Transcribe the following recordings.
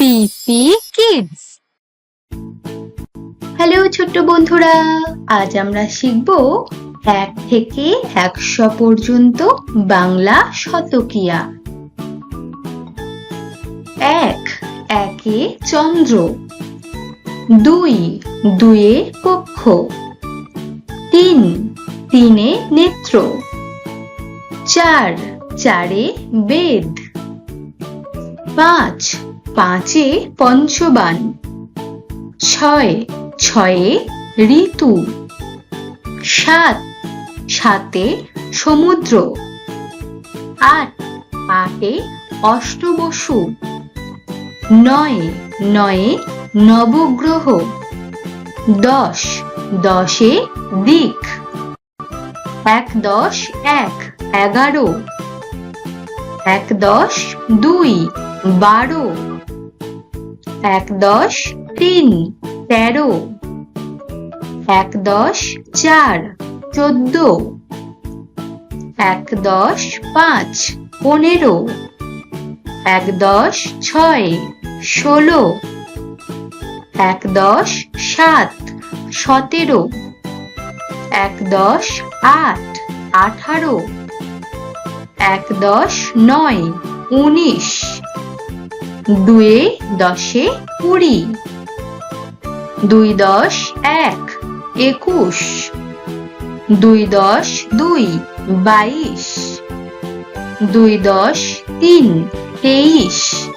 পিপি kids. Hello ছোট্ট বন্ধুরা, আজ আমরা শিখব 1 থেকে 100 পর্যন্ত বাংলা শতকিয়া। 1 একে চন্দ্র, 2 দুয়ে কক্ষ, 3 তিনে নেত্র, 4 চারে বেদ, 5 পাঁচে পঞ্চবান, 6 ছয়ে ঋতু, 7 সাতে সমুদ্র, 8 আটে অষ্টবসু, 9 নয়ে নবগ্রহ, 10 দশে দিক, 1 10 1 11, 1 10 2 12, 1 10 3 13, 1 10 4 14, 1 10 5 15, 1 10 6 16, 1 10 7 17, 1 10 8 18, 1 10 9 19, 2 10 20, 2 10 1 21, 2 10 2 22, 2 10 3 23,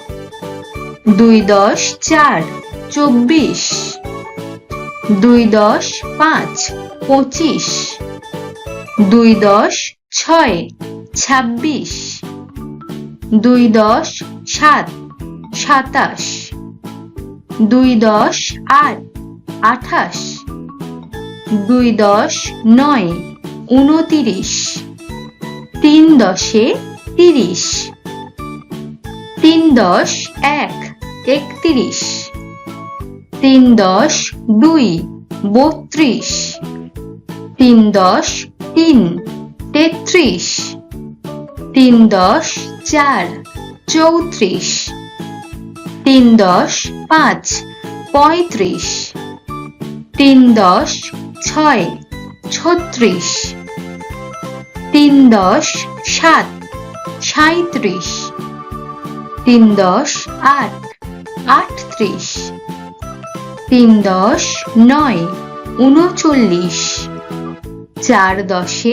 2 10 4 24, 2 10 5 25, 2 10 6 26, 2 10 7 27, 2 10 8 28, 2 10 9 29, 3 10 30, 3 10 1 31, 3 10 2 32, 3 10 3 33, 3 10 4 34, 3 10 5 35, 3 10 6 36, 3 10 7 37, 3 10 8 38, 3 10 9 39, 4 10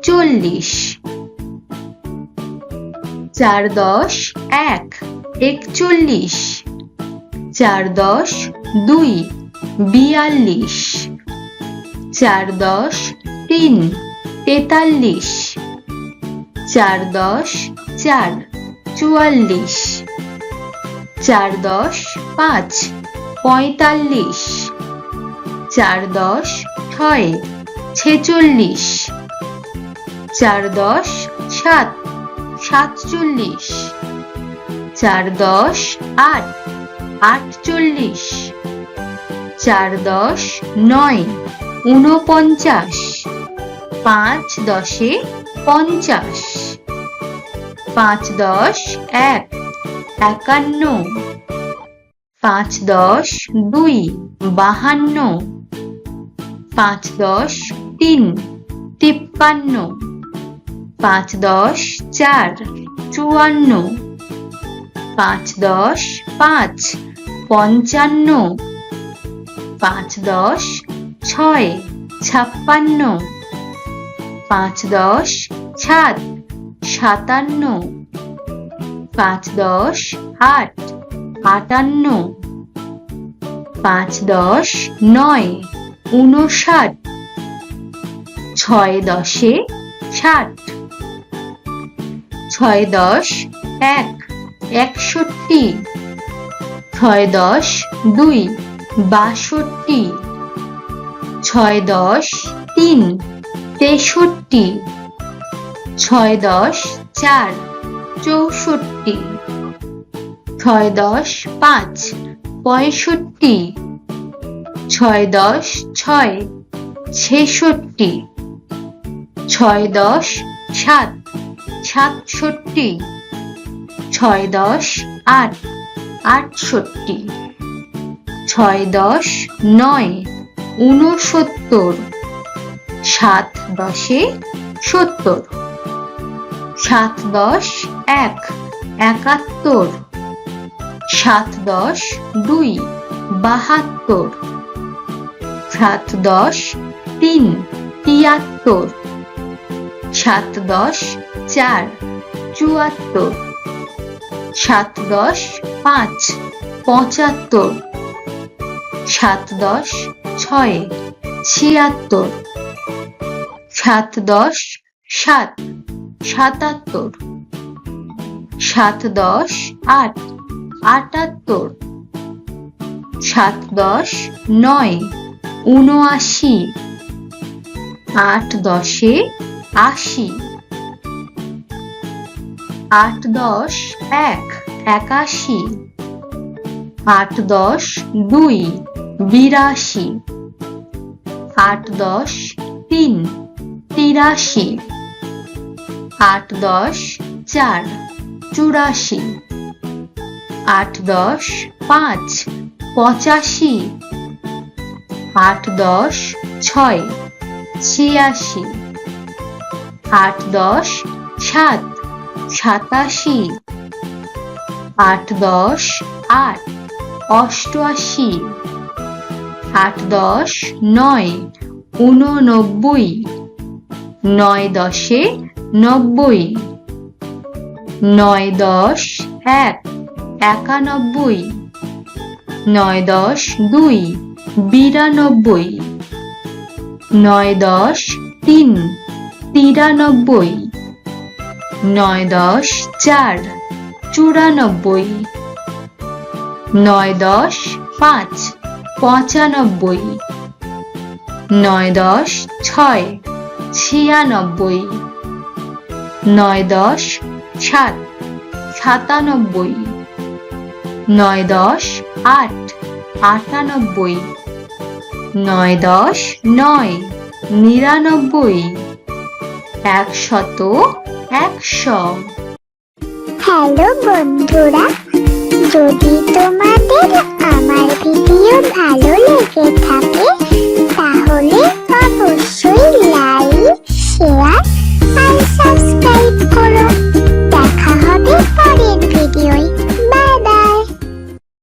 40, 4 10 1 41, 4 10 2 42, 4 10 3 43, 4 10 4 44, 4 10 5 45, 4 10 6 46, 4 10 7 47, 4 10 8 48, 4 10 9 49, 5 10 50, 5 10 1 51, 5 10 2 52, 5 10 3 53, 5 10 4 54, 5 10 5 55, 5 10 6 56, 5 10 7 57, 5 10 8 58, 5 10 9 59, 6 10 60, 6 10 1 61, 6 10 2 62, 6 10 3 63, 6 10 4 64, 6 10 5 65, 6 10 6 66, 6 10 7 67, 6 10 8 68, 6 10 9 69, 7 10 70, 7 10 1 71, 7 10 2 72, 7 10 3 73, 7 10 4 74, 7 10 5 75, 7 10 6 76, 7 10 7 77, 7 10 8 78, 7 10 9 79, 8 10 80, 8 10 1 81, 8 10 2 82, 8 10 3 83, 8 10 4 84, 8 10 5 85, 8 10 6 86, 8 10 7 87, 8 10 8 88, 8 10 9 89, 9 10 90, 9 10 1 91, 9 10 2 92, 9 10 3 93, 9 10 4 94, 9 10 5 95, 9 10 6 96, 9 10 7 97, 9 10 8 98, 9 10 9 99, 100 100। হ্যালো বন্ধুরা, যদি তোমাদের আমার ভিডিও ভালো লেগে থাকে